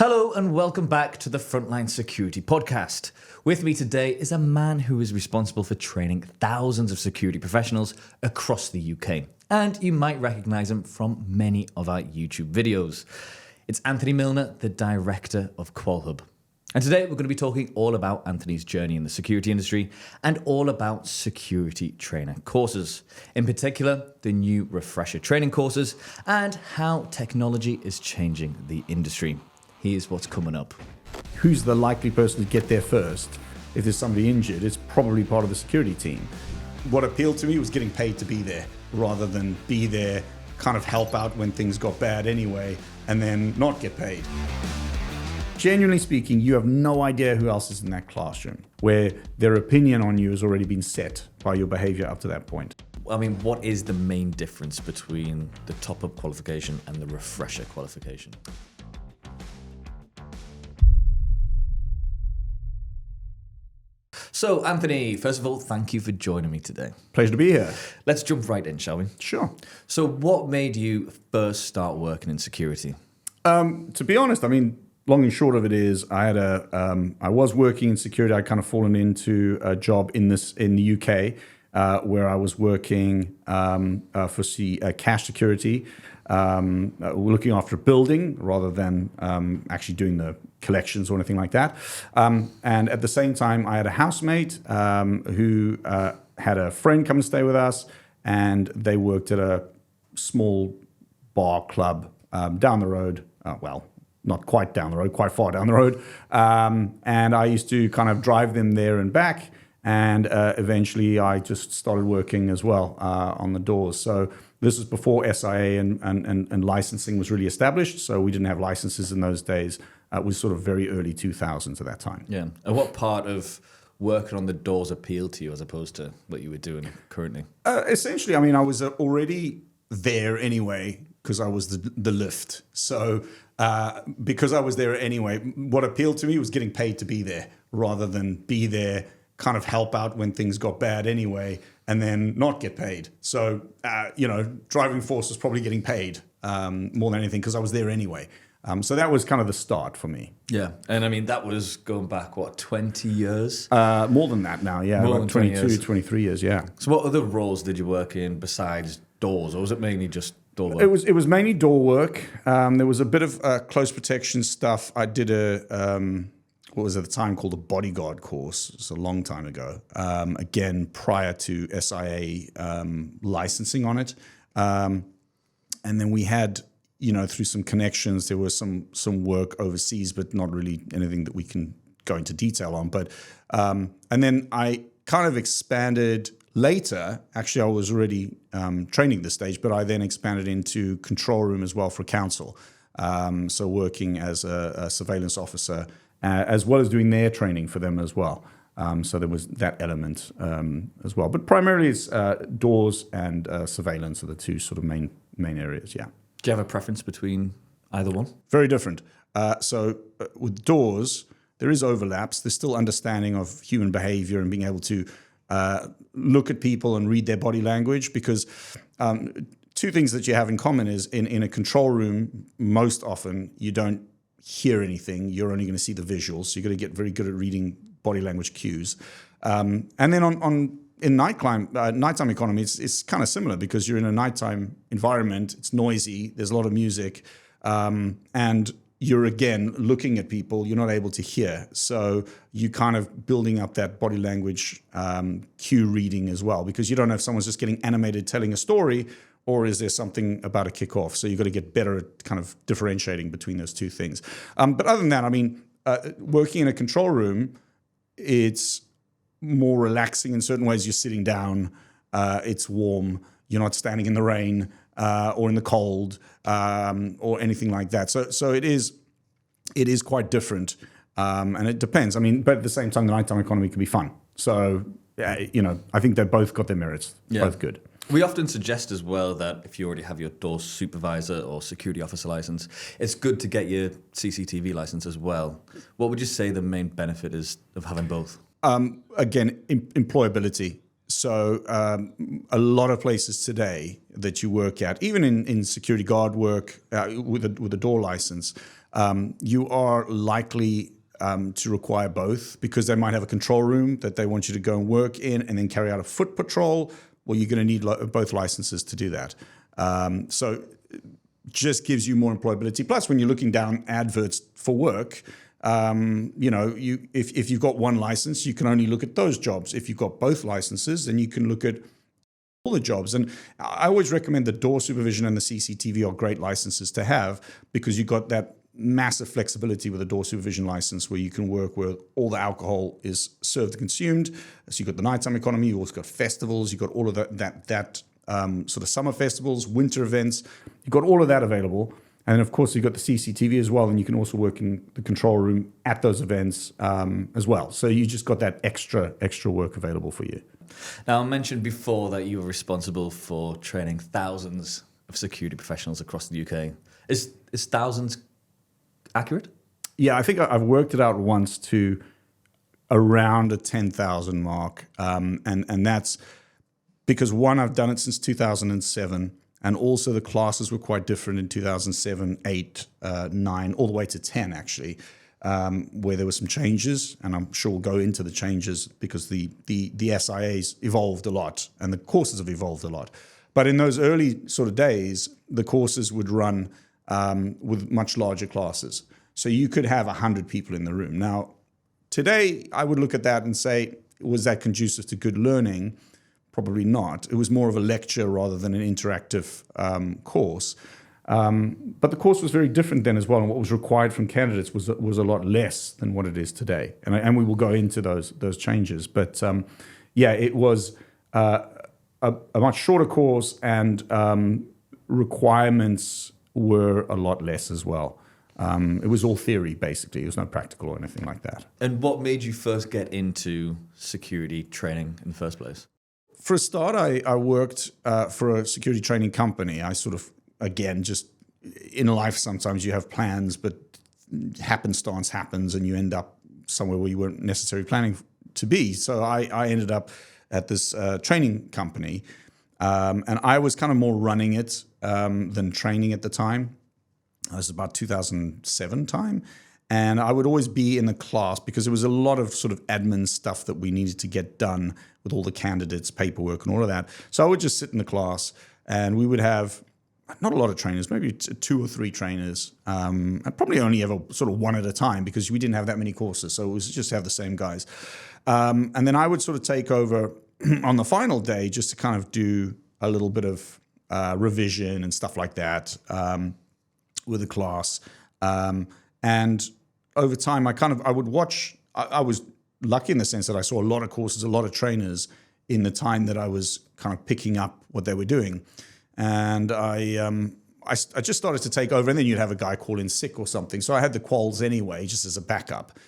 Hello and welcome back to the Frontline Security Podcast. With me today is a man who is responsible for training thousands of security professionals across the UK. And you might recognize him from many of our YouTube videos. It's Anthony Milner, the director of Qualhub. And today we're going to be talking all about Anthony's journey in the security industry and all about security trainer courses. In particular, the new refresher training courses and how technology is changing the industry. Here's what's coming up. Who's the likely person to get there first? If there's somebody injured, it's probably part of the security team. What appealed to me was getting paid to be there rather than be there, kind of help out when things got bad anyway, and then not get paid. Genuinely speaking, you have no idea who else is in that classroom, where their opinion on you has already been set by your behavior up to that point. I mean, what is the main difference between the top-up qualification and the refresher qualification? So, Anthony, first of all, thank you for joining me today. Pleasure to be here. Let's jump right in, shall we? Sure. So, what made you first start working in security? To be honest, I mean, long and short of it is, I was working in security. I'd kind of fallen into a job in the UK where I was working for cash security, looking after a building rather than actually doing the collections or anything like that. And at the same time, I had a housemate who had a friend come and stay with us, and they worked at a small bar club down the road. Well, not quite down the road, quite far down the road. And I used to kind of drive them there and back. And eventually I just started working as well on the doors. So this was before SIA and licensing was really established. So we didn't have licenses in those days. It was sort of very early 2000s at that time. Yeah. And what part of working on the doors appealed to you as opposed to what you were doing currently? Essentially, I mean, I was already there anyway because I was the lift. So because I was there anyway, what appealed to me was getting paid to be there rather than be there, kind of help out when things got bad anyway, and then not get paid. So, driving force was probably getting paid more than anything because I was there anyway. So that was kind of the start for me. Yeah. And I mean, that was going back, 20 years? More than that now, yeah. More than 22, 22, 23 years, yeah. So what other roles did you work in besides doors, or was it mainly just door work? It was mainly door work. There was a bit of close protection stuff. I did what was at the time called a bodyguard course. It's a long time ago. Again, prior to SIA licensing on it. And then we had, through some connections, there was some work overseas, but not really anything that we can go into detail on. But and then I kind of expanded later. Actually, I was already training this stage, but I then expanded into control room as well for council. So working as a surveillance officer, as well as doing their training for them as well. So there was that element as well. But primarily it's doors and surveillance are the two sort of main areas, yeah. Do you have a preference between either one? Very different. So with doors, there is overlaps. There's still understanding of human behavior and being able to look at people and read their body language, because two things that you have in common is in a control room, most often you don't hear anything. You're only going to see the visuals. So you're going to get very good at reading body language cues. And then in nighttime economy, it's kind of similar because you're in a nighttime environment. It's noisy. There's a lot of music. And you're, again, looking at people. You're not able to hear. So you kind of building up that body language cue reading as well, because you don't know if someone's just getting animated telling a story, or is there something about to kick off? So you've got to get better at kind of differentiating between those two things. But other than that, I mean, working in a control room, it's more relaxing in certain ways. You're sitting down, it's warm, you're not standing in the rain or in the cold or anything like that. So it is quite different, and it depends. I mean, but at the same time, the nighttime economy can be fun. So, I think they've both got their merits, both good. We often suggest as well that if you already have your door supervisor or security officer license, it's good to get your CCTV license as well. What would you say the main benefit is of having both? Again, employability. So a lot of places today that you work at, even in security guard work with a door license, you are likely to require both, because they might have a control room that they want you to go and work in and then carry out a foot patrol. Well, you're going to need both licenses to do that. So just gives you more employability. Plus, when you're looking down adverts for work, if you've got one license, you can only look at those jobs. If you've got both licenses, then you can look at all the jobs. And I always recommend the door supervision and the CCTV are great licenses to have, because you've got that massive flexibility with a door supervision license where you can work where all the alcohol is served and consumed. So you've got the nighttime economy, you've also got festivals, you've got all of that sort of summer festivals, winter events. You've got all of that available. And of course, you've got the CCTV as well, and you can also work in the control room at those events as well. So you just got that extra work available for you. Now, I mentioned before that you were responsible for training thousands of security professionals across the UK. Is thousands accurate? Yeah, I think I've worked it out once to around a 10,000 mark. And that's because, one, I've done it since 2007. And also the classes were quite different in 2007, 8, 9, all the way to 10, actually, where there were some changes. And I'm sure we'll go into the changes because the SIAs evolved a lot and the courses have evolved a lot. But in those early sort of days, the courses would run with much larger classes. So you could have 100 people in the room. Now, today, I would look at that and say, was that conducive to good learning? Probably not. It was more of a lecture rather than an interactive course. But the course was very different then as well, and what was required from candidates was a lot less than what it is today. And we will go into those changes. But it was a much shorter course, and requirements were a lot less as well. It was all theory, basically. It was no practical or anything like that. And what made you first get into security training in the first place? For a start, I worked for a security training company. I sort of, again, just in life, sometimes you have plans, but happenstance happens and you end up somewhere where you weren't necessarily planning to be. So I ended up at this training company, and I was kind of more running it than training at the time. It was about 2007 time. And I would always be in the class because there was a lot of sort of admin stuff that we needed to get done with all the candidates, paperwork and all of that. So I would just sit in the class and we would have not a lot of trainers, maybe 2 or 3 trainers, and probably only ever sort of one at a time because we didn't have that many courses. So it was just have the same guys. And then I would sort of take over on the final day just to kind of do a little bit of revision and stuff like that with the class. And over time, I would watch. I was lucky in the sense that I saw a lot of courses, a lot of trainers in the time that I was kind of picking up what they were doing. And I just started to take over, and then you'd have a guy call in sick or something. So I had the quals anyway, just as a backup.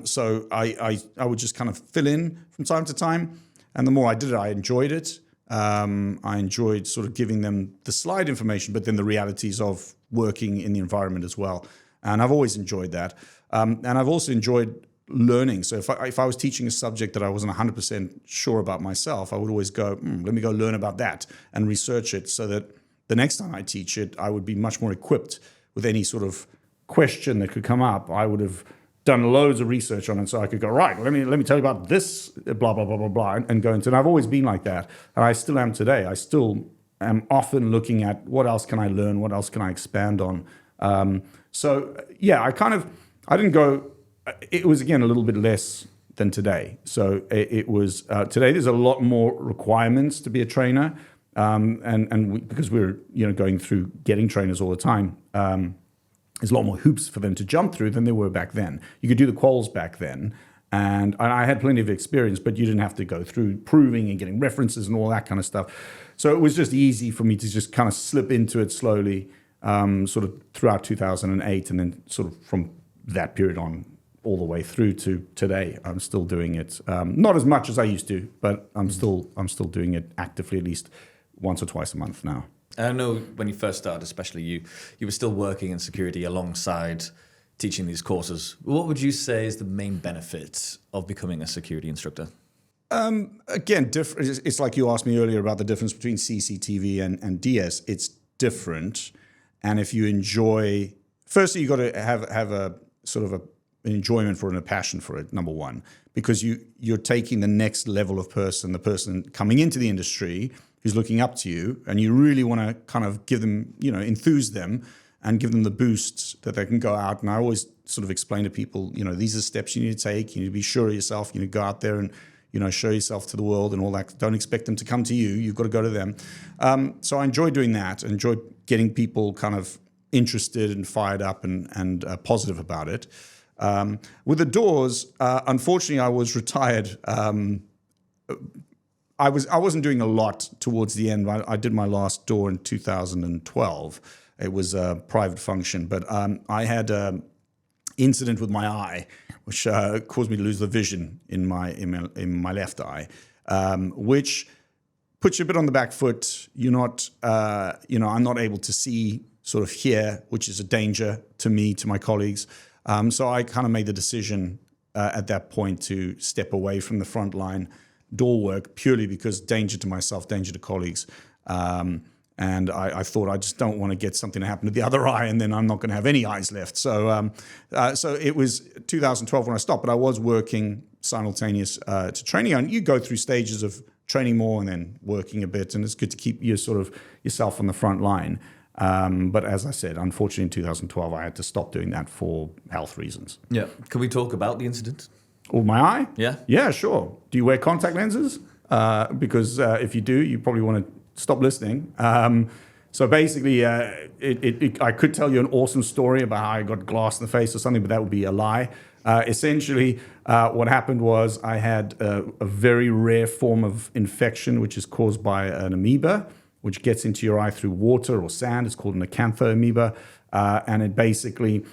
So I would just kind of fill in from time to time. And the more I did it, I enjoyed it. I enjoyed sort of giving them the slide information, but then the realities of working in the environment as well. And I've always enjoyed that. And I've also enjoyed learning. So if I was teaching a subject that I wasn't 100% sure about myself, I would always go, let me go learn about that and research it so that the next time I teach it, I would be much more equipped with any sort of question that could come up. I would have done loads of research on it so I could go, right, let me tell you about this, blah, blah, blah, blah, blah, and go into it. And I've always been like that. And I still am today. I still am often looking at what else can I learn? What else can I expand on? I didn't go, it was again a little bit less than today. So it was, today there's a lot more requirements to be a trainer. Because we're, going through getting trainers all the time, there's a lot more hoops for them to jump through than there were back then. You could do the quals back then, and I had plenty of experience, but you didn't have to go through proving and getting references and all that kind of stuff. So it was just easy for me to just kind of slip into it slowly, sort of throughout 2008, and then sort of from that period on all the way through to today. I'm still doing it, not as much as I used to, but I'm still doing it actively, at least once or twice a month now. And I know when you first started, especially you were still working in security alongside teaching these courses. What would you say is the main benefit of becoming a security instructor? Again, it's like you asked me earlier about the difference between CCTV and DS. It's different. And if you enjoy firstly, you got to have a sort of an enjoyment for it and a passion for it, number one, because you're taking the next level of person, the person coming into the industry who's looking up to you, and you really want to kind of give them, enthuse them and give them the boosts that they can go out. And I always sort of explain to people, these are steps you need to take. You need to be sure of yourself. You need to go out there and, show yourself to the world and all that. Don't expect them to come to you. You've got to go to them. So I enjoy doing that. I enjoy getting people kind of interested and fired up and positive about it. With the doors, unfortunately, I was retired. I wasn't doing a lot towards the end. I did my last door in 2012. It was a private function, but I had an incident with my eye, which caused me to lose the vision in my left eye, which puts you a bit on the back foot. You're not, I'm not able to see sort of here, which is a danger to me, to my colleagues. So I kind of made the decision at that point to step away from the frontline door work purely because danger to myself, danger to colleagues. And I thought I just don't want to get something to happen to the other eye and then I'm not going to have any eyes left. So so it was 2012 when I stopped, but I was working simultaneous to training. And you go through stages of training more and then working a bit, and it's good to keep you sort of yourself on the front line. But as I said, unfortunately in 2012, I had to stop doing that for health reasons. Yeah. Can we talk about the incident? Oh, my eye? Yeah. Yeah, sure. Do you wear contact lenses? Because if you do, you probably want to stop listening. So basically, I could tell you an awesome story about how I got glass in the face or something, but that would be a lie. Essentially, what happened was I had a very rare form of infection, which is caused by an amoeba, which gets into your eye through water or sand. It's called an acanthoamoeba. And it basically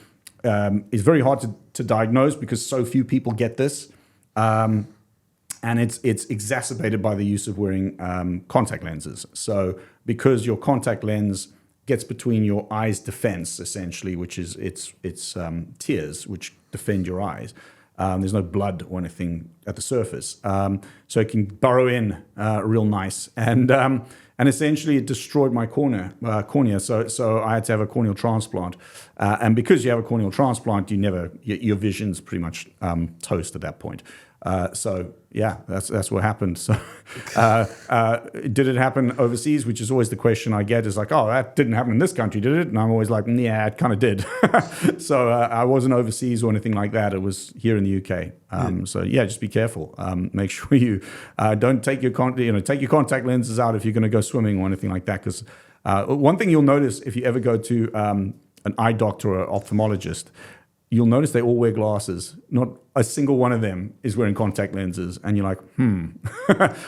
is very hard to diagnose because so few people get this. And it's exacerbated by the use of wearing contact lenses. So because your contact lens gets between your eye's defense, essentially, which is its tears, which defend your eyes. There's no blood or anything at the surface. So it can burrow in real nice. And essentially it destroyed my cornea. So I had to have a corneal transplant. And because you have a corneal transplant, your vision's pretty much toast at that point. So yeah, that's what happened. So did it happen overseas? Which is always the question I get, is like, oh, that didn't happen in this country, did it? And I'm always like, yeah, it kind of did. So I wasn't overseas or anything like that. It was here in the UK. So yeah, just be careful. Make sure you don't take your contact lenses out if you're going to go swimming or anything like that. Because one thing you'll notice if you ever go to an eye doctor or ophthalmologist, you'll notice they all wear glasses. Not a single one of them is wearing contact lenses. And you're like,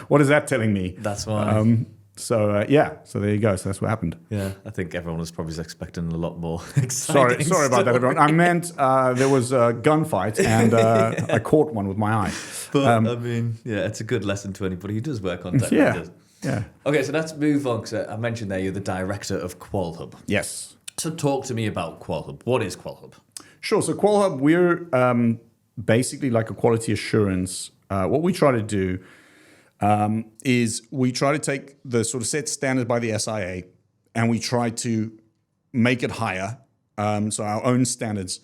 what is that telling me? That's why. So there you go. So that's what happened. Yeah, I think everyone was probably expecting a lot more exciting Sorry about that, everyone. I meant there was a gunfight and I caught one with my eye. But I mean, yeah, it's a good lesson to anybody who does wear contact lenses. Yeah. Okay, so let's move on, because I mentioned there you're the director of Qualhub. Yes. So talk to me about Qualhub. What is Qualhub? Sure. So Qualhub, we're basically like a quality assurance. What we try to do is we try to take the sort of set standard by the SIA and we try to make it higher. So our own standards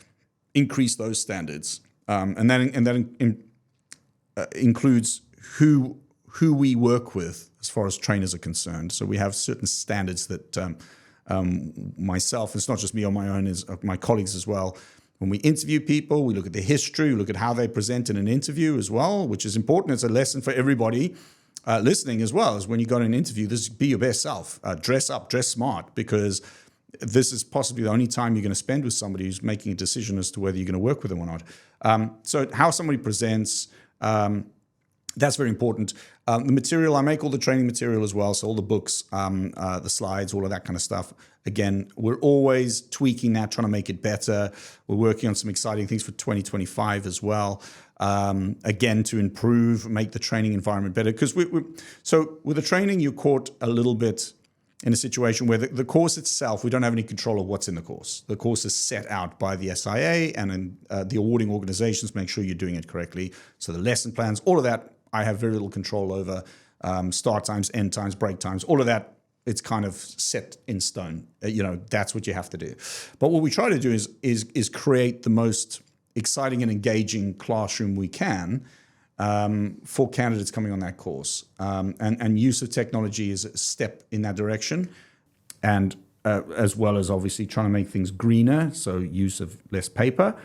increase those standards. And that includes who we work with as far as trainers are concerned. So we have certain standards that myself, it's not just me on my own, is my colleagues as well. When we interview people, we look at their history, we look at how they present in an interview as well, which is important. It's a lesson for everybody listening as well, is when you go to an interview, be your best self. Dress up, dress smart, because this is possibly the only time you're going to spend with somebody who's making a decision as to whether you're going to work with them or not. So how somebody presents, that's very important. The material, I make all the training material as well, so all the books, the slides, all of that kind of stuff. Again, we're always tweaking that, trying to make it better. We're working on some exciting things for 2025 as well. Again, to improve, make the training environment better. Because so with the training, you're caught a little bit in a situation where the course itself, we don't have any control of what's in the course. The course is set out by the SIA and the awarding organizations make sure you're doing it correctly. So the lesson plans, all of that, I have very little control over. Start times, end times, break times, all of that it's kind of set in stone. That's what you have to do. But what we try to do is create the most exciting and engaging classroom we can for candidates coming on that course. And use of technology is a step in that direction. And as well as obviously trying to make things greener, so use of less paper,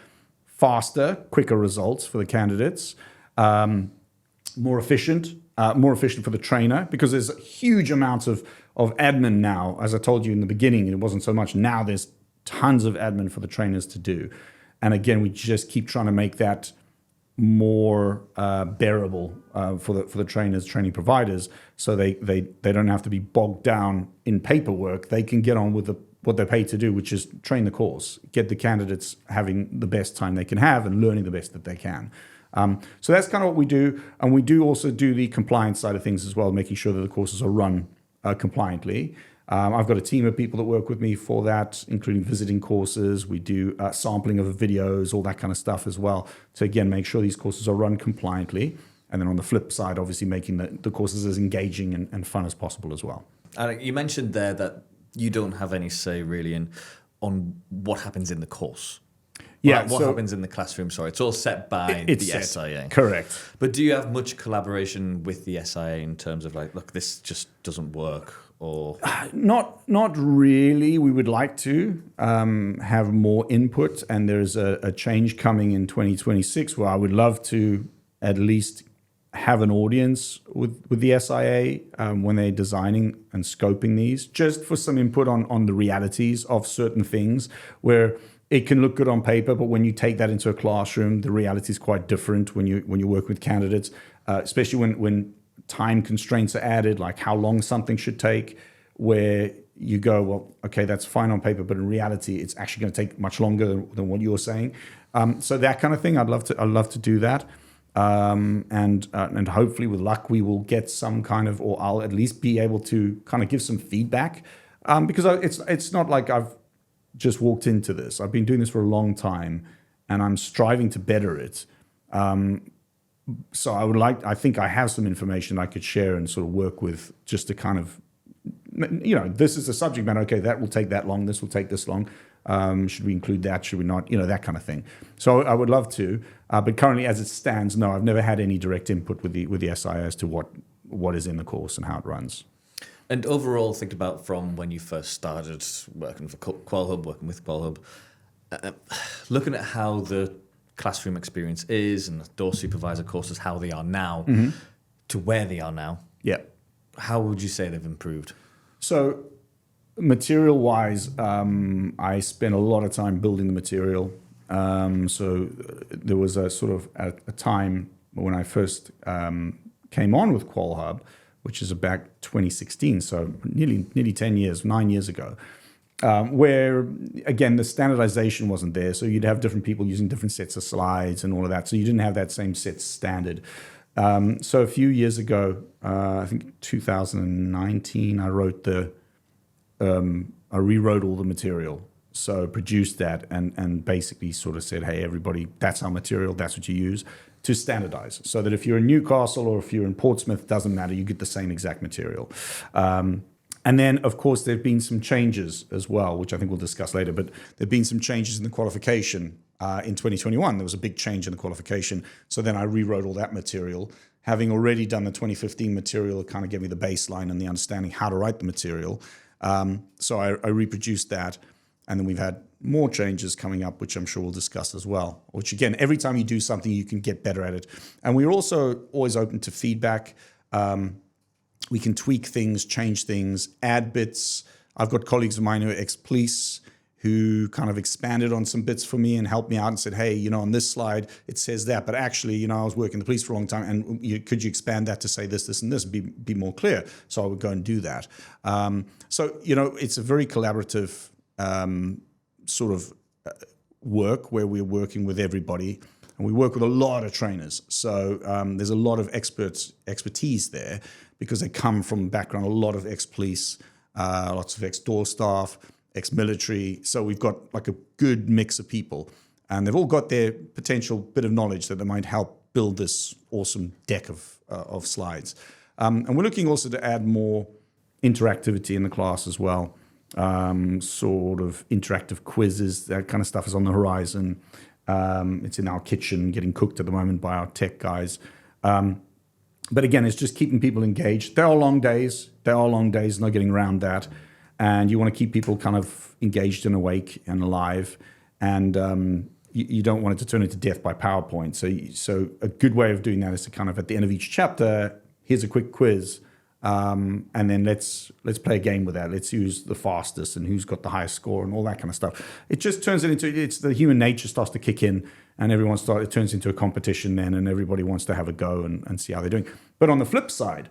faster, quicker results for the candidates, more efficient for the trainer, because there's a huge amount of admin now. As I told you in the beginning, it wasn't so much. Now there's tons of admin for the trainers to do. And again, we just keep trying to make that more bearable for the trainers, training providers, so they don't have to be bogged down in paperwork. They can get on with what they're paid to do, which is train the course, get the candidates having the best time they can have and learning the best that they can. So that's kind of what we do. And we do also do the compliance side of things as well, making sure that the courses are run compliantly. I've got a team of people that work with me for that, including visiting courses. We do sampling of videos, all that kind of stuff as well, to, again, make sure these courses are run compliantly. And then on the flip side, obviously making the courses as engaging and fun as possible as well. You mentioned there that you don't have any say really on what happens in the course. Yeah, what happens in the classroom, sorry. It's all set by the SIA. Correct. But do you have much collaboration with the SIA in terms of like, look, this just doesn't work? Or not really. We would like to have more input, and there's a change coming in 2026 where I would love to at least have an audience with the SIA when they're designing and scoping these, just for some input on the realities of certain things, where it can look good on paper, but when you take that into a classroom, the reality is quite different when you work with candidates, especially when time constraints are added, like how long something should take, where you go, well, okay, that's fine on paper, but in reality, it's actually going to take much longer than what you're saying. So that kind of thing, I'd love to do that. And hopefully with luck, we will get some kind of, or I'll at least be able to kind of give some feedback, because it's not like I've just walked into this. I've been doing this for a long time, and I'm striving to better it. So I think I have some information I could share and sort of work with, just to kind of, this is the subject matter. Okay, that will take that long. This will take this long. Should we include that? Should we not? That kind of thing. So I would love to, but currently, as it stands, no, I've never had any direct input with the SIA as to what is in the course and how it runs. And overall, think about from when you first started working for Qualhub, working with Qualhub, looking at how the classroom experience is and the door supervisor courses, how they are now, to where they are now. Yeah. How would you say they've improved? So material-wise, I spent a lot of time building the material. So there was a sort of a time when I first came on with Qualhub, which is about 2016, so nearly 10 years, 9 years ago, where, again, the standardization wasn't there. So you'd have different people using different sets of slides and all of that. So you didn't have that same set standard. So a few years ago, I think 2019, I rewrote all the material. So produced that and basically sort of said, hey, everybody, that's our material, that's what you use, to standardize. So that if you're in Newcastle or if you're in Portsmouth, doesn't matter, you get the same exact material. And then, of course, there have been some changes as well, which I think we'll discuss later, but there have been some changes in the qualification. In 2021, there was a big change in the qualification. So then I rewrote all that material. Having already done the 2015 material, it kind of gave me the baseline and the understanding how to write the material. So I reproduced that. And then we've had more changes coming up, which I'm sure we'll discuss as well. Which, again, every time you do something, you can get better at it. And we're also always open to feedback. We can tweak things, change things, add bits. I've got colleagues of mine who are ex-police who kind of expanded on some bits for me and helped me out and said, hey, on this slide, it says that. But actually, I was working in the police for a long time, and could you expand that to say this, this, and this, be more clear? So I would go and do that. So it's a very collaborative sort of work where we're working with everybody, and we work with a lot of trainers. So there's a lot of expertise there, because they come from a background, a lot of ex-police, lots of ex-door staff, ex-military. So we've got like a good mix of people, and they've all got their potential bit of knowledge that they might help build this awesome deck of slides. And we're looking also to add more interactivity in the class as well. Sort of interactive quizzes, that kind of stuff is on the horizon. It's in our kitchen, getting cooked at the moment by our tech guys. But again, it's just keeping people engaged. There are long days, no getting around that. And you want to keep people kind of engaged and awake and alive. And you don't want it to turn into death by PowerPoint. So a good way of doing that is to kind of, at the end of each chapter, here's a quick quiz. And then let's play a game with that. Let's use the fastest and who's got the highest score and all that kind of stuff. It just turns it into, it's the human nature starts to kick in, and it turns into a competition then, and everybody wants to have a go and see how they're doing. But on the flip side,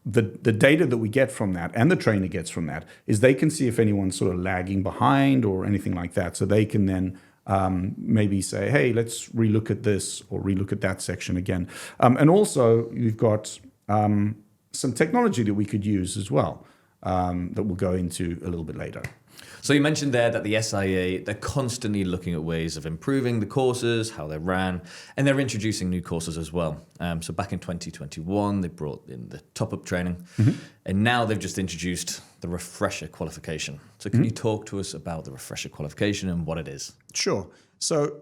the data that we get from that and the trainer gets from that is they can see if anyone's sort of lagging behind or anything like that. So they can then maybe say, hey, let's relook at this or relook at that section again. And also you've got some technology that we could use as well that we'll go into a little bit later. So you mentioned there that the SIA, they're constantly looking at ways of improving the courses, how they're ran, and they're introducing new courses as well. So back in 2021, they brought in the top-up training, and now they've just introduced the Refresher Qualification. So can you talk to us about the Refresher Qualification and what it is? Sure. So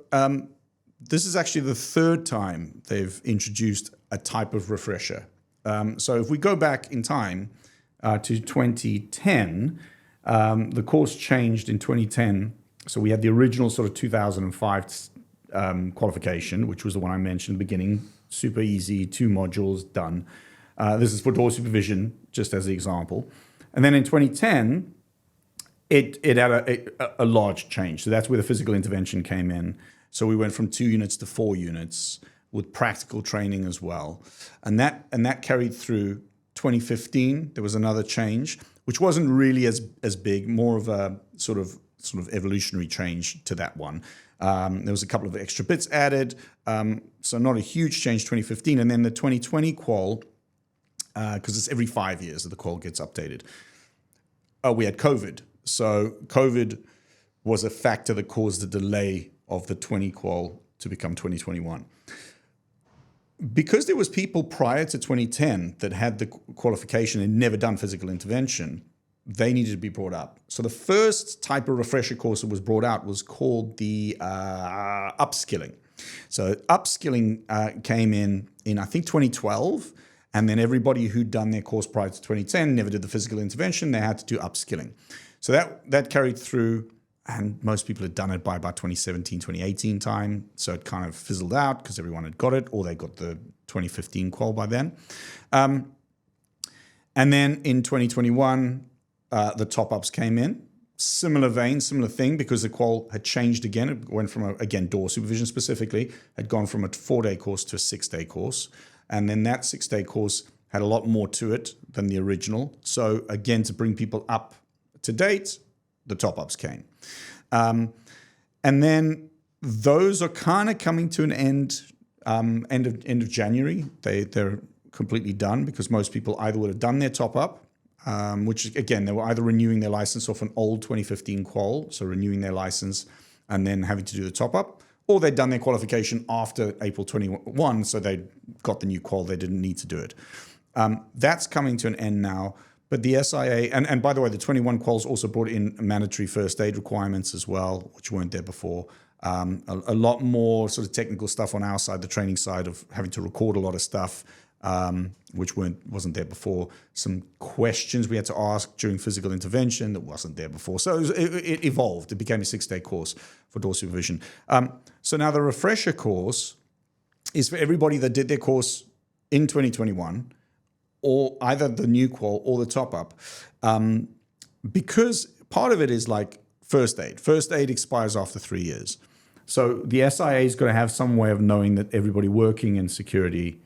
this is actually the third time they've introduced a type of refresher. So if we go back in time to 2010, the course changed in 2010. So we had the original sort of 2005 qualification, which was the one I mentioned at the beginning. Super easy, 2 modules, done. This is for door supervision, just as the example. And then in 2010, it had a large change. So that's where the physical intervention came in. So we went from 2 units to 4 units with practical training as well. And that carried through 2015. There was another change, which wasn't really as big, more of a sort of evolutionary change to that one. There was a couple of extra bits added, so not a huge change 2015. And then the 2020 qual, because it's every 5 years that the qual gets updated. We had COVID. So COVID was a factor that caused the delay of the 20 qual to become 2021. Because there was people prior to 2010 that had the qualification and never done physical intervention, they needed to be brought up. So the first type of refresher course that was brought out was called the upskilling. So upskilling came in I think 2012, and then everybody who'd done their course prior to 2010 never did the physical intervention. They had to do upskilling. So that carried through. And most people had done it by about 2017, 2018 time. So it kind of fizzled out because everyone had got it, or they got the 2015 qual by then. And then in 2021, the top-ups came in. Similar vein, similar thing, because the qual had changed again. It went from, again, door supervision specifically, had gone from a 4-day course to a 6-day course. And then that 6-day course had a lot more to it than the original. So again, to bring people up to date, the top-ups came. And then those are kind of coming to an end of January. They're completely done because most people either would have done their top-up, which again, they were either renewing their license off an old 2015 qual, so renewing their license and then having to do the top-up, or they'd done their qualification after April 21, so they got the new qual, they didn't need to do it. That's coming to an end now. But the SIA, and by the way, the 21 quals also brought in mandatory first aid requirements as well, which weren't there before. A lot more sort of technical stuff on our side, the training side of having to record a lot of stuff, which wasn't there before. Some questions we had to ask during physical intervention that wasn't there before. So it evolved. It became a 6-day course for door supervision. So now the refresher course is for everybody that did their course in 2021, or either the new qual or the top-up, because part of it is like first aid. First aid expires after 3 years. So the SIA is going to have some way of knowing that everybody working in security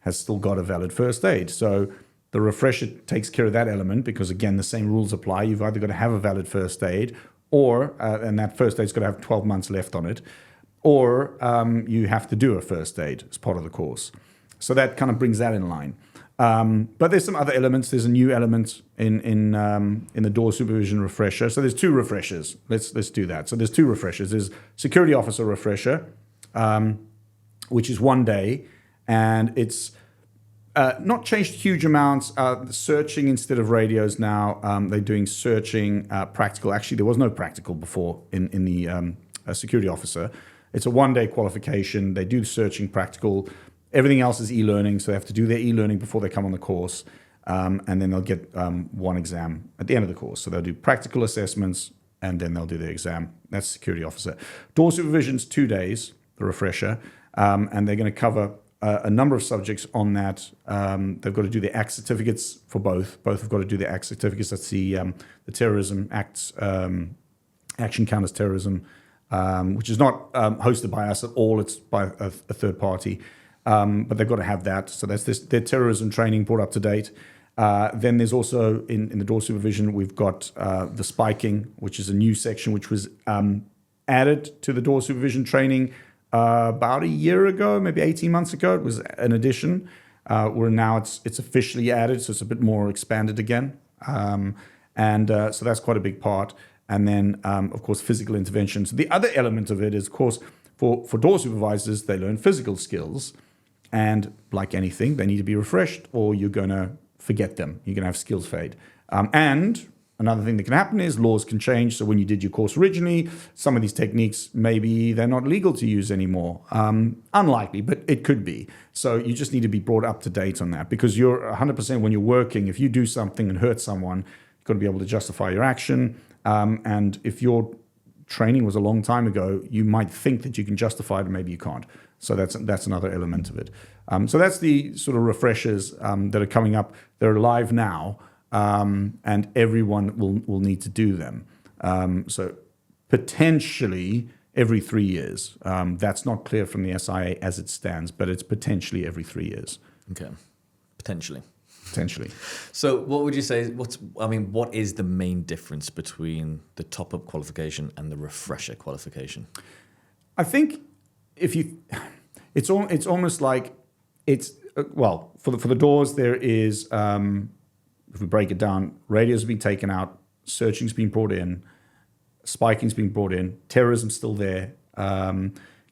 has still got a valid first aid. So the refresher takes care of that element because, again, the same rules apply. You've either got to have a valid first aid or, and that first aid's got to have 12 months left on it, or you have to do a first aid as part of the course. So that kind of brings that in line. But there's some other elements. There's a new element in the door supervision refresher. So there's 2 refreshers. Let's do that. So there's 2 refreshers. There's security officer refresher, which is 1 day, and it's Not changed huge amounts. Searching instead of radios now. They're doing searching practical. Actually, there was no practical before in the security officer. It's a one-day qualification. They do the searching practical. Everything else is e-learning, so they have to do their e-learning before they come on the course. And then they'll get one exam at the end of the course. So they'll do practical assessments, and then they'll do their exam. That's security officer. Door supervision's 2 days, the refresher, and they're going to cover a number of subjects on that. They've got to do their ACT certificates for both. Both have got to do their ACT certificates. That's the terrorism acts, action counters terrorism, which is not hosted by us at all. It's by a third party, but they've got to have that. So that's their terrorism training brought up to date. Then there's also in the door supervision, we've got the spiking, which is a new section which was added to the door supervision training about a year ago, maybe 18 months ago. It was an addition. Where now it's officially added, so it's a bit more expanded again. So that's quite a big part. And then, of course, physical interventions. The other element of it is, of course, for door supervisors, they learn physical skills. And like anything, they need to be refreshed or you're going to forget them. You're going to have skills fade. And another thing that can happen is laws can change. So when you did your course originally, some of these techniques, maybe they're not legal to use anymore. Unlikely, but it could be. So you just need to be brought up to date on that, because you're 100% when you're working, if you do something and hurt someone, you've got to be able to justify your action. And if your training was a long time ago, you might think that you can justify it, and maybe you can't. So that's another element of it. So that's the sort of refreshers that are coming up. They're live now. And everyone will need to do them. So potentially every 3 years. That's not clear from the SIA as it stands, but it's potentially every 3 years. Okay, potentially. So what would you say? What is the main difference between the top-up qualification and the refresher qualification? I think it's almost like for the doors there is. If we break it down, radios have been taken out, searching's been brought in, spiking's been brought in, terrorism's still there,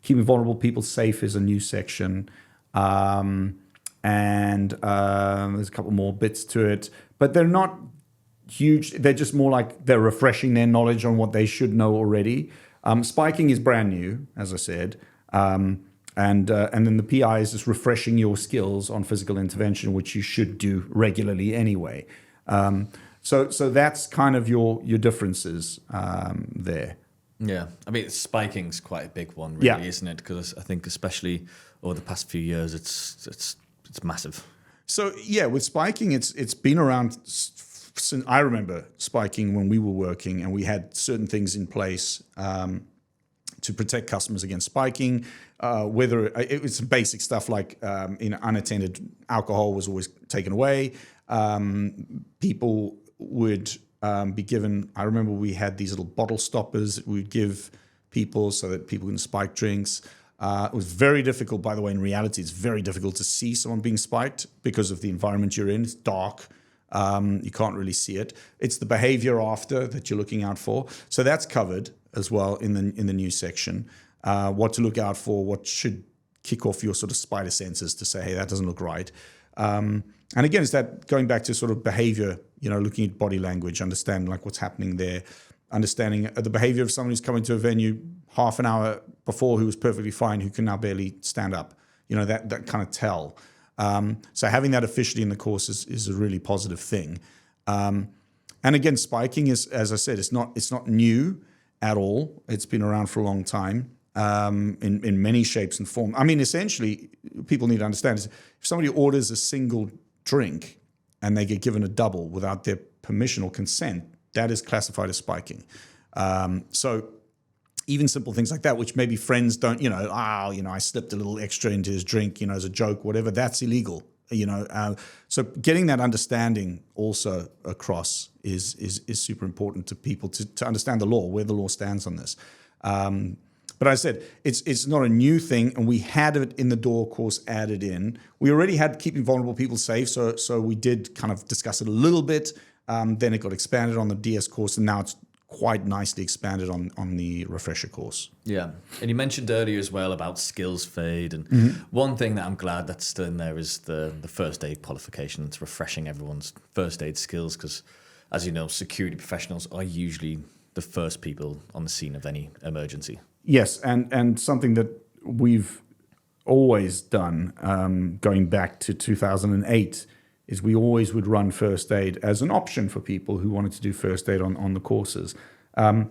keeping vulnerable people safe is a new section, and there's a couple more bits to it, but they're not huge. They're just more like they're refreshing their knowledge on what they should know already. Spiking is brand new, as I said, and then the PI is just refreshing your skills on physical intervention, which you should do regularly anyway. So that's kind of your differences there. Yeah, spiking's quite a big one, really, isn't it? Because I think especially over the past few years, it's massive. So yeah, with spiking, it's been around since I remember spiking when we were working, and we had certain things in place to protect customers against spiking. Whether it was some basic stuff like unattended alcohol was always taken away. People would be given. I remember we had these little bottle stoppers that we would give people so that people can spike drinks. It was very difficult, by the way. In reality, it's very difficult to see someone being spiked because of the environment you're in. It's dark. You can't really see it. It's the behavior after that you're looking out for. So that's covered as well in the new section. What to look out for, what should kick off your sort of spider senses to say, hey, that doesn't look right. And again, it's that going back to sort of behavior, looking at body language, understanding like what's happening there, understanding the behavior of someone who's coming to a venue half an hour before who was perfectly fine, who can now barely stand up, that kind of tell. So having that officially in the course is a really positive thing. And again, spiking is, as I said, it's not new at all. It's been around for a long time. In many shapes and forms. Essentially, people need to understand is if somebody orders a single drink and they get given a double without their permission or consent, that is classified as spiking. So even simple things like that, which maybe friends don't, I slipped a little extra into his drink, as a joke, whatever, that's illegal. So getting that understanding also across is super important to people to understand the law, where the law stands on this. But I said, it's not a new thing, and we had it in the door course added in. We already had keeping vulnerable people safe, so we did kind of discuss it a little bit. Then it got expanded on the DS course, and now it's quite nicely expanded on the refresher course. Yeah. And you mentioned earlier as well about skills fade. And one thing that I'm glad that's still in there is the first aid qualification. It's refreshing everyone's first aid skills because, as you know, security professionals are usually the first people on the scene of any emergency. Yes, and something that we've always done, going back to 2008, is we always would run first aid as an option for people who wanted to do first aid on the courses. And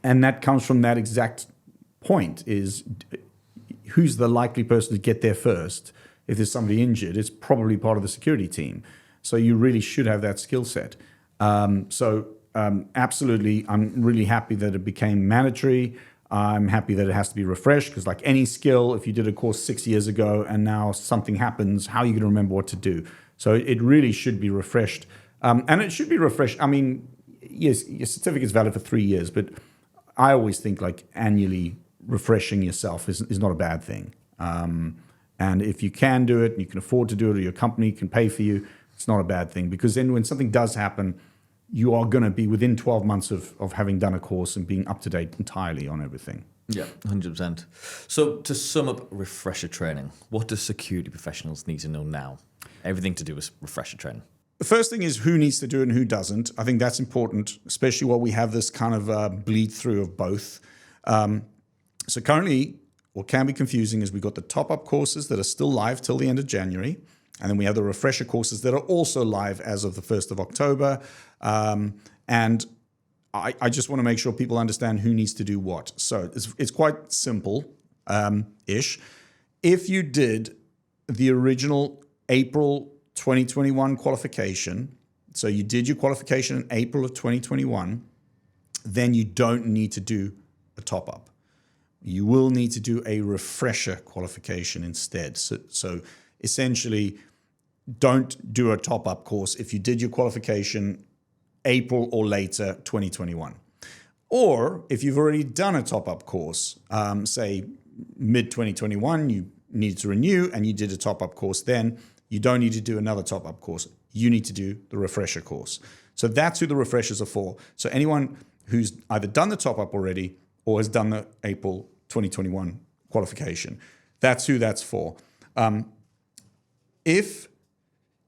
that comes from that exact point, is who's the likely person to get there first? If there's somebody injured, it's probably part of the security team. So you really should have that skill set. Absolutely, I'm really happy that it became mandatory. I'm happy that it has to be refreshed because, like any skill, if you did a course 6 years ago and now something happens, how are you going to remember what to do? So it really should be refreshed. And it should be refreshed. I mean, yes, your certificate's valid for 3 years, but I always think like annually refreshing yourself is not a bad thing. And if you can do it and you can afford to do it or your company can pay for you, it's not a bad thing because then when something does happen, you are going to be within 12 months of having done a course and being up to date entirely on everything. Yeah, 100%. So to sum up refresher training, what do security professionals need to know now? Everything to do with refresher training. The first thing is who needs to do it and who doesn't. I think that's important, especially while we have this kind of bleed through of both. So currently, what can be confusing is we've got the top-up courses that are still live till the end of January. And then we have the refresher courses that are also live as of the 1st of October. And I just want to make sure people understand who needs to do what. So it's quite simple-ish. If you did the original April 2021 qualification, so you did your qualification in April of 2021, then you don't need to do a top-up. You will need to do a refresher qualification instead. So essentially, don't do a top-up course if you did your qualification April or later 2021. Or if you've already done a top-up course, say mid-2021, you need to renew and you did a top-up course then, you don't need to do another top-up course. You need to do the refresher course. So that's who the refreshers are for. So anyone who's either done the top-up already or has done the April 2021 qualification, that's who that's for. If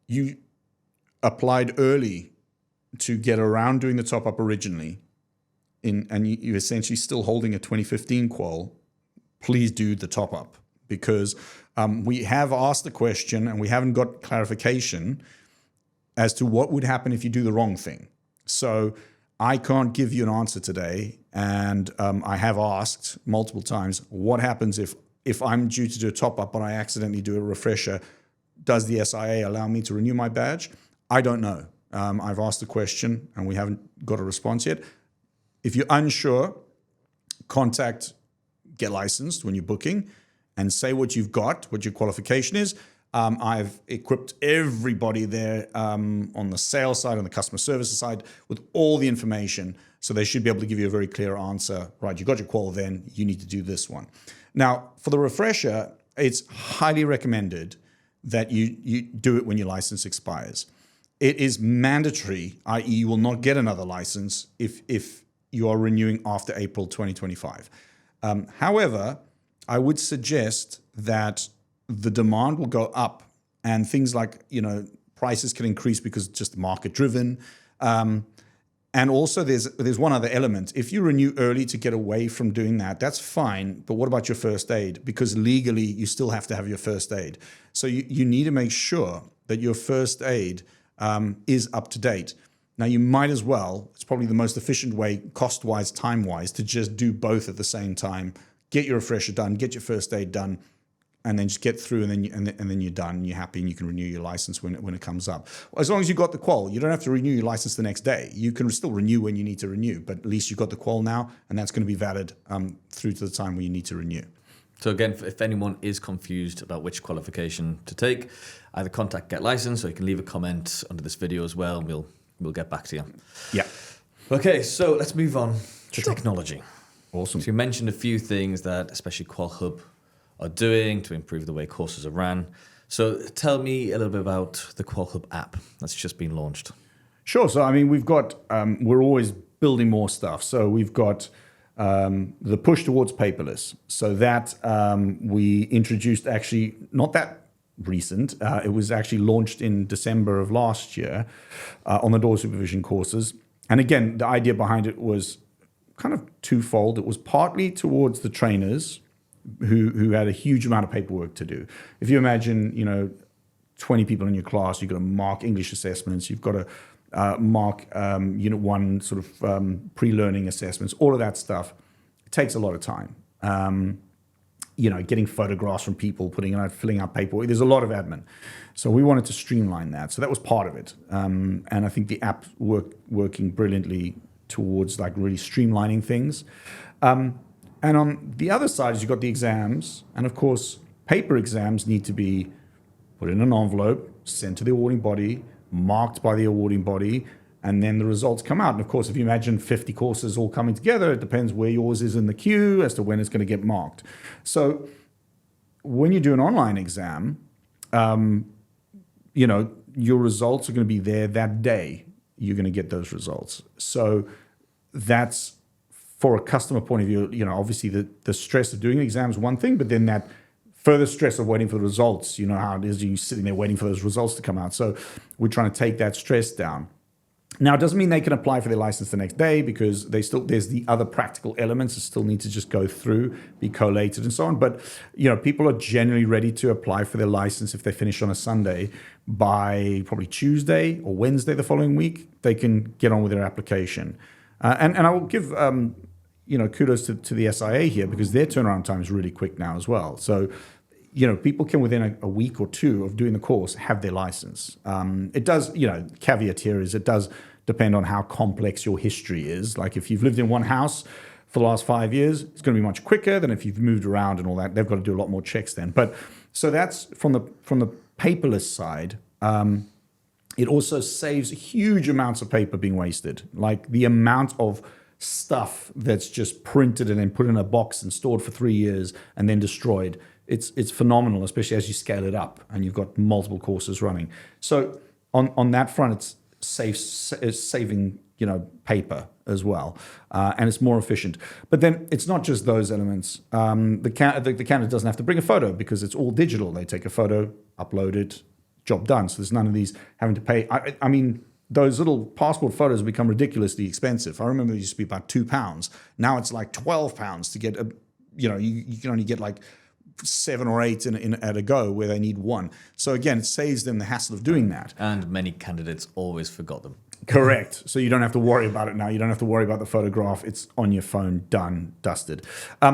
you applied early to get around doing the top-up originally, and you're essentially still holding a 2015 qual, please do the top-up because we have asked the question and we haven't got clarification as to what would happen if you do the wrong thing. So I can't give you an answer today, and I have asked multiple times, what happens if I'm due to do a top-up but I accidentally do a refresher? Does the SIA allow me to renew my badge? I don't know. I've asked the question and we haven't got a response yet. If you're unsure, contact Get Licensed when you're booking and say what you've got, what your qualification is. I've equipped everybody there on the sales side, on the customer services side, with all the information. So they should be able to give you a very clear answer. Right, you got your qual then, you need to do this one. Now, for the refresher, it's highly recommended that you do it when your license expires. It is mandatory, i.e. you will not get another license if you are renewing after April 2025. However, I would suggest that the demand will go up and things like, prices can increase because it's just market driven. And also there's one other element. If you renew early to get away from doing that, that's fine. But what about your first aid? Because legally you still have to have your first aid. So you need to make sure that your first aid is up to date. Now you might as well, it's probably the most efficient way, cost-wise, time-wise, to just do both at the same time. Get your refresher done, get your first aid done, and then just get through, and then you're done, and you're happy, and you can renew your license when it comes up. As long as you got the qual, you don't have to renew your license the next day. You can still renew when you need to renew, but at least you got the qual now, and that's going to be valid through to the time when you need to renew. So again, if anyone is confused about which qualification to take, either contact Get Licensed, or you can leave a comment under this video as well, and we'll get back to you. Yeah. Okay, so let's move on to technology. Awesome. So you mentioned a few things that especially Qualhub are doing to improve the way courses are ran. So tell me a little bit about the Qualhub app that's just been launched. Sure. So, I mean, we've got, we're always building more stuff. So we've got the push towards paperless. So that we introduced actually not that recent. It was actually launched in December of last year on the door supervision courses. And again, the idea behind it was kind of twofold. It was partly towards the trainers who had a huge amount of paperwork to do. If you imagine, 20 people in your class, you've got to mark English assessments, you've got to mark Unit 1 sort of pre-learning assessments, all of that stuff. It takes a lot of time. Getting photographs from people, filling out paperwork. There's a lot of admin. So we wanted to streamline that. So that was part of it. And I think the app working brilliantly towards like really streamlining things. And on the other side is you've got the exams. And of course, paper exams need to be put in an envelope, sent to the awarding body, marked by the awarding body, and then the results come out. And of course, if you imagine 50 courses all coming together, it depends where yours is in the queue as to when it's going to get marked. So when you do an online exam, your results are going to be there that day. You're going to get those results. So that's, for a customer point of view, obviously the stress of doing the exam is one thing, but then that further stress of waiting for the results, how it is, you're sitting there waiting for those results to come out. So we're trying to take that stress down. Now, it doesn't mean they can apply for their license the next day, because there's the other practical elements that still need to just go through, be collated and so on. But, people are generally ready to apply for their license if they finish on a Sunday. By probably Tuesday or Wednesday the following week, they can get on with their application. And I will give kudos to the SIA here, because their turnaround time is really quick now as well. So, people can within a week or two of doing the course have their license. It does, caveat here is it does depend on how complex your history is. Like if you've lived in one house for the last 5 years, it's going to be much quicker than if you've moved around and all that. They've got to do a lot more checks then. But so that's from the paperless side. It also saves huge amounts of paper being wasted. Like the amount of stuff that's just printed and then put in a box and stored for 3 years and then destroyed. It's phenomenal, especially as you scale it up and you've got multiple courses running. So on that front, it's saving paper as well, and it's more efficient. But then it's not just those elements. The candidate doesn't have to bring a photo because it's all digital. They take a photo, upload it, job done. So there's none of these having to pay. I mean, those little passport photos have become ridiculously expensive. I remember it used to be about £2. Now it's like £12 to get you can only get like 7 or 8 at a go, where they need one. So again, it saves them the hassle of doing that. And many candidates always forgot them. Correct. So you don't have to worry about it now. You don't have to worry about the photograph. It's on your phone, done, dusted.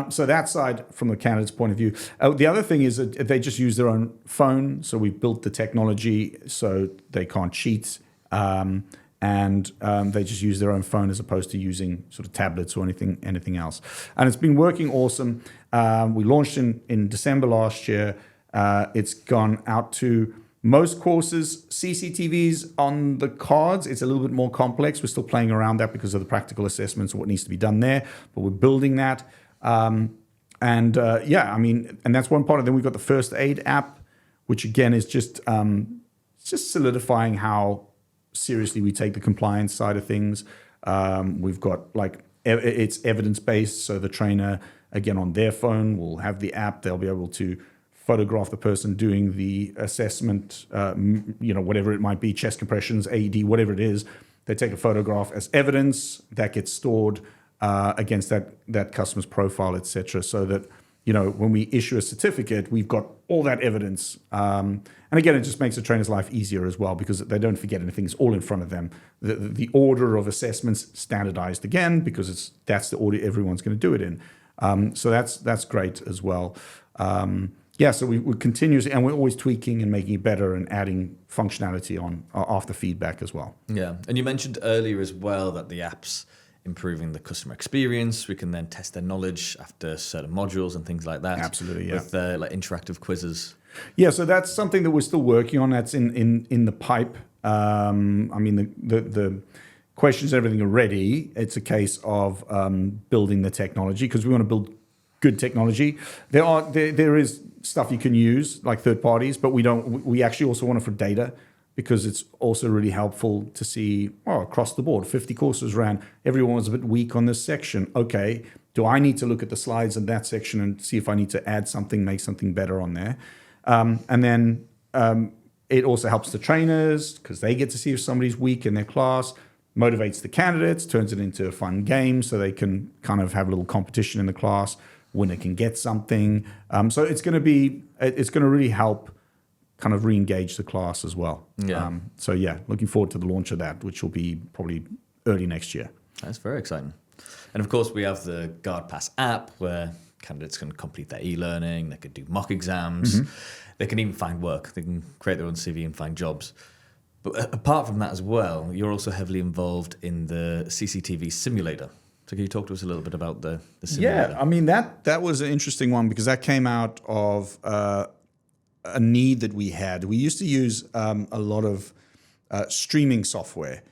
So that side, from the candidate's point of view. The other thing is that they just use their own phone. So we've built the technology so they can't cheat. And they just use their own phone as opposed to using sort of tablets or anything else. And it's been working awesome. We launched in December last year. It's gone out to most courses. CCTVs on the cards, it's a little bit more complex. We're still playing around that because of the practical assessments and what needs to be done there. But we're building that. And that's one part. And then we've got the first aid app, which again is just solidifying how seriously we take the compliance side of things. We've got it's evidence-based, so the trainer, again, on their phone will have the app. They'll be able to photograph the person doing the assessment, whatever it might be, chest compressions, AED, whatever it is. They take a photograph as evidence that gets stored against that customer's profile, etc., so that when we issue a certificate, we've got all that evidence. And again, it just makes the trainer's life easier as well, because they don't forget anything. It's all in front of them. The order of assessments standardized again, because that's the order everyone's going to do it in. So that's great as well. So we're continuously, and we're always tweaking and making it better and adding functionality on after feedback as well. Yeah, and you mentioned earlier as well that the app's improving the customer experience. We can then test their knowledge after certain modules and things like that. Absolutely, yeah. With interactive quizzes. Yeah, so that's something that we're still working on. That's in the pipe. The questions and everything are ready. It's a case of building the technology, because we want to build good technology. There is stuff you can use, like third parties, but we actually also want it for data. because it's also really helpful to see, across the board, 50 courses ran, everyone was a bit weak on this section. Okay, do I need to look at the slides in that section and see if I need to add something, make something better on there? And then it also helps the trainers because they get to see if somebody's weak in their class, motivates the candidates, turns it into a fun game so they can kind of have a little competition in the class, winner can get something. So it's going to really help kind of re-engage the class as well. Yeah. So yeah, looking forward to the launch of that, which will be probably early next year. That's very exciting. And of course, we have the GuardPass app where candidates can complete their e-learning, they can do mock exams, they can even find work, they can create their own CV and find jobs. But apart from that as well, you're also heavily involved in the CCTV Simulator. So can you talk to us a little bit about the simulator? Yeah, I mean, that was an interesting one because that came out of a need that we had. We used to use a lot of streaming software,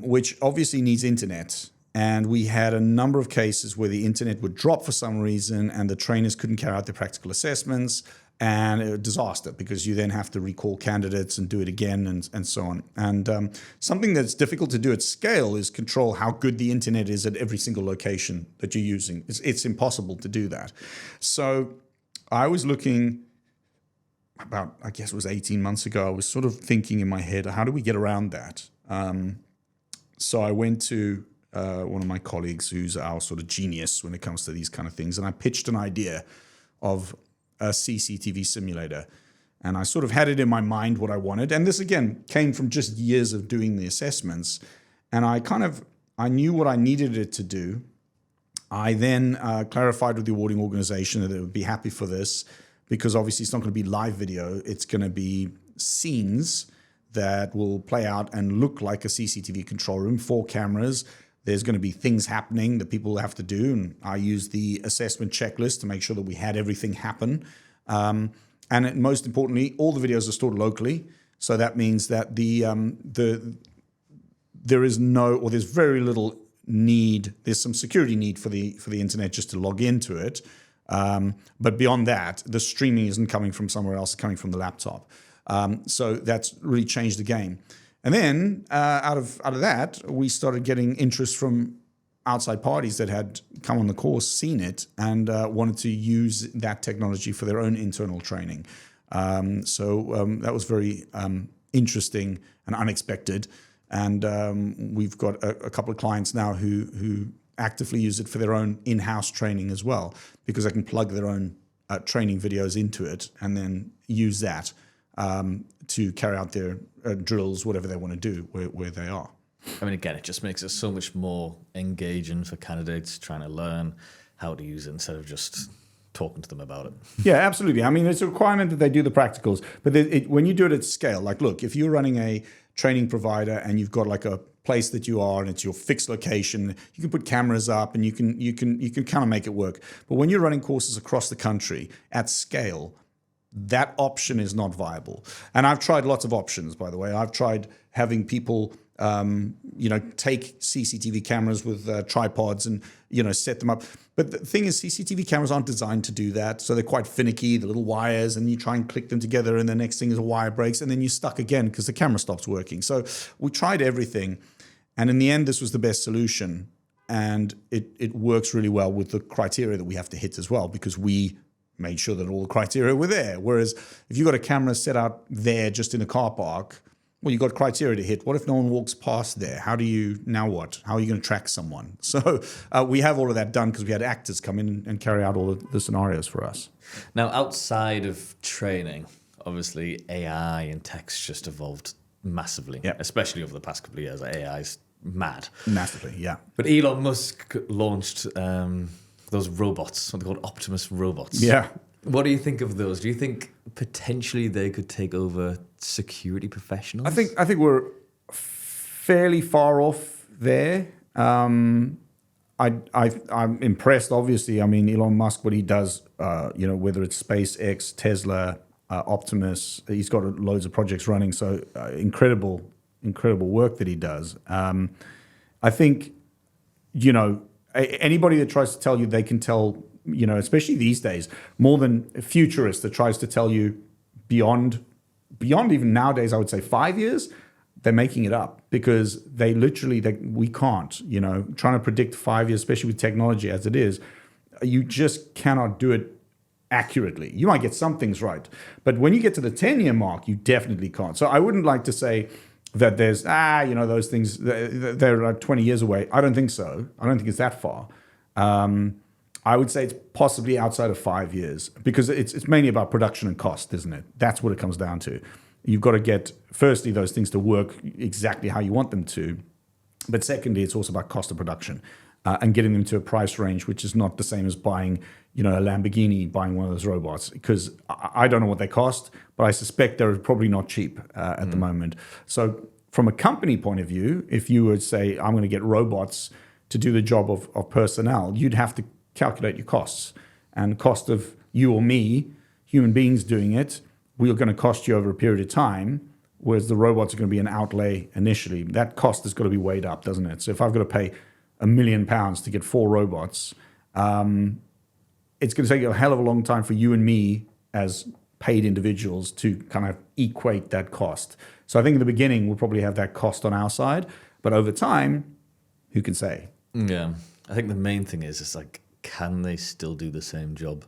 which obviously needs internet. And we had a number of cases where the internet would drop for some reason and the trainers couldn't carry out their practical assessments. And it was a disaster because you then have to recall candidates and do it again and so on. And something that's difficult to do at scale is control how good the internet is at every single location that you're using. It's impossible to do that. So I was looking about, I guess it was 18 months ago, I was sort of thinking in my head, how do we get around that? So I went to one of my colleagues who's our sort of genius when it comes to these kind of things. And I pitched an idea of a CCTV simulator. And I sort of had it in my mind what I wanted. And this, again, came from just years of doing the assessments. And I knew what I needed it to do. I then clarified with the awarding organization that they would be happy for this because obviously it's not going to be live video. It's going to be scenes that will play out and look like a CCTV control room, 4 cameras. There's going to be things happening that people have to do. And I used the assessment checklist to make sure that we had everything happen. And most importantly, all the videos are stored locally. So that means that there's very little need. There's some security need for the internet just to log into it. But beyond that, the streaming isn't coming from somewhere else, it's coming from the laptop. So that's really changed the game. And then out of that, we started getting interest from outside parties that had come on the course, seen it, and wanted to use that technology for their own internal training. So that was very interesting and unexpected. And we've got a couple of clients now who actively use it for their own in-house training as well, because they can plug their own training videos into it and then use that to carry out their drills, whatever they want to do, where they are. I mean, again, it just makes it so much more engaging for candidates trying to learn how to use it instead of just talking to them about it. Yeah, absolutely. I mean, it's a requirement that they do the practicals. But when you do it at scale, like, look, if you're running a training provider and you've got like a place that you are and it's your fixed location, you can put cameras up and you can kind of make it work. But when you're running courses across the country at scale, that option is not viable. And I've tried lots of options, by the way. I've tried having people, take CCTV cameras with tripods and, set them up. But the thing is, CCTV cameras aren't designed to do that. So they're quite finicky, the little wires, and you try and click them together and the next thing is a wire breaks and then you're stuck again because the camera stops working. So we tried everything. And in the end, this was the best solution. And it works really well with the criteria that we have to hit as well, because we made sure that all the criteria were there. Whereas if you've got a camera set out there just in a car park, well, you've got criteria to hit. What if no one walks past there? Now what? How are you going to track someone? So we have all of that done because we had actors come in and carry out all of the scenarios for us. Now, outside of training, obviously AI and tech's just evolved massively, especially over the past couple of years. AI's mad. Massively, yeah. But Elon Musk launched those robots, what they called Optimus robots. Yeah. What do you think of those? Do you think potentially they could take over security professionals? I think we're fairly far off there. I'm impressed, obviously. I mean, Elon Musk, what he does, whether it's SpaceX, Tesla, Optimus, he's got loads of projects running. So incredible work that he does. I think, anybody that tries to tell you they can tell, especially these days, more than a futurist that tries to tell you beyond beyond even nowadays, I would say 5 years, they're making it up because we can't, trying to predict 5 years, especially with technology as it is, you just cannot do it accurately. You might get some things right, but when you get to the 10-year mark, you definitely can't. So I wouldn't like to say that there's, those things, they're like 20 years away. I don't think so. I don't think it's that far. I would say it's possibly outside of 5 years because it's mainly about production and cost, isn't it? That's what it comes down to. You've got to get, firstly, those things to work exactly how you want them to. But secondly, it's also about cost of production and getting them to a price range, which is not the same as buying, a Lamborghini, buying one of those robots. Because I don't know what they cost, but I suspect they're probably not cheap at the moment. So from a company point of view, if you would say, I'm going to get robots to do the job of personnel, you'd have to calculate your costs. And cost of you or me, human beings doing it, we're going to cost you over a period of time, whereas the robots are going to be an outlay initially. That cost has got to be weighed up, doesn't it? So if I've got to pay £1 million to get 4 robots, it's going to take a hell of a long time for you and me as paid individuals to kind of equate that cost. So I think in the beginning, we'll probably have that cost on our side, but over time, who can say? Yeah. I think the main thing is like, can they still do the same job?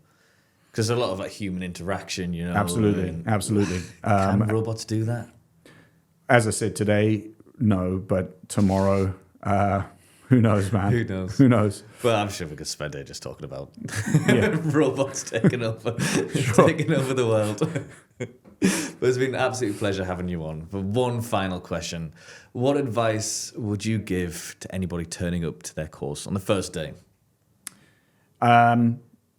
Because there's a lot of human interaction, Absolutely. Can robots do that? As I said today, no, but tomorrow, who knows, man? Who knows? Well, I'm sure we could spend it just talking about robots taking over the world. But it's been an absolute pleasure having you on. But one final question. What advice would you give to anybody turning up to their course on the first day?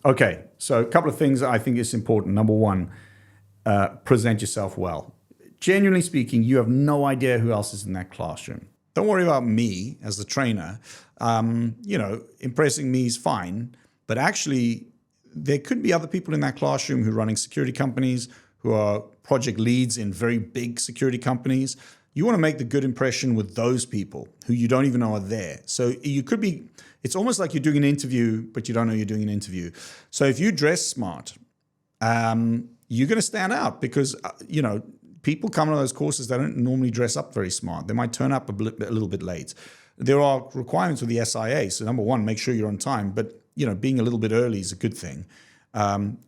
Okay, so a couple of things that I think is important. Number one, present yourself well. Genuinely speaking, you have no idea who else is in that classroom. Don't worry about me as the trainer. Impressing me is fine, but actually there could be other people in that classroom who are running security companies, who are project leads in very big security companies. You want to make the good impression with those people who you don't even know are there. So you could be, it's almost like you're doing an interview, but you don't know you're doing an interview. So if you dress smart, you're going to stand out because, people come to those courses, they don't normally dress up very smart. They might turn up a little bit late. There are requirements with the SIA. So number one, make sure you're on time. But, being a little bit early is a good thing.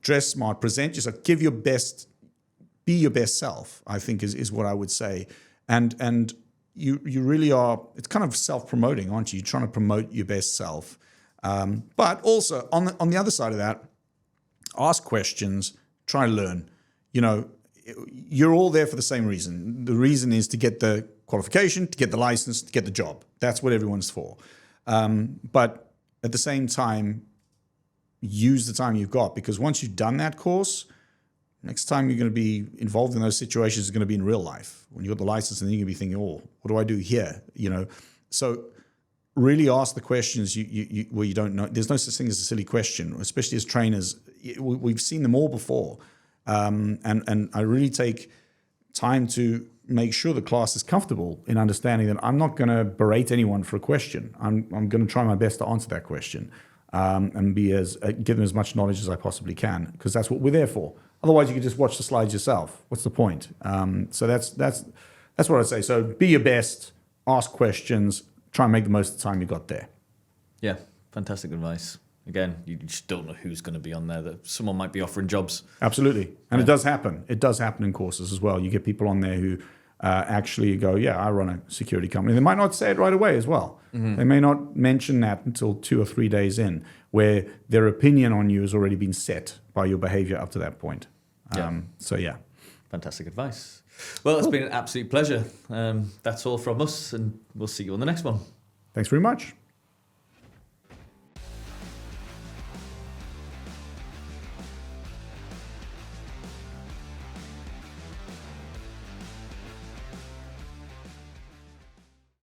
Dress smart, present yourself, be your best self, I think is what I would say. And you really are, it's kind of self-promoting, aren't you? You're trying to promote your best self. But also on the other side of that, ask questions, try and learn. You're all there for the same reason. The reason is to get the qualification, to get the license, to get the job. That's what everyone's for. But at the same time, use the time you've got, because once you've done that course, next time you're going to be involved in those situations is going to be in real life. When you've got the license, and then you're going to be thinking, what do I do here? So really ask the questions where you don't know. There's no such thing as a silly question, especially as trainers. We've seen them all before. And I really take time to make sure the class is comfortable in understanding that I'm not going to berate anyone for a question. I'm going to try my best to answer that question and give them as much knowledge as I possibly can, because that's what we're there for. Otherwise, you could just watch the slides yourself. What's the point? So that's what I'd say. So be your best, ask questions, try and make the most of the time you got there. Yeah, fantastic advice. Again, you just don't know who's going to be on there. That someone might be offering jobs. Absolutely. And it does happen. It does happen in courses as well. You get people on there who actually go, I run a security company. They might not say it right away as well. Mm-hmm. They may not mention that until 2 or 3 days in, where their opinion on you has already been set by your behavior up to that point. Fantastic advice. Well, it's been an absolute pleasure. That's all from us, and we'll see you on the next one. Thanks very much.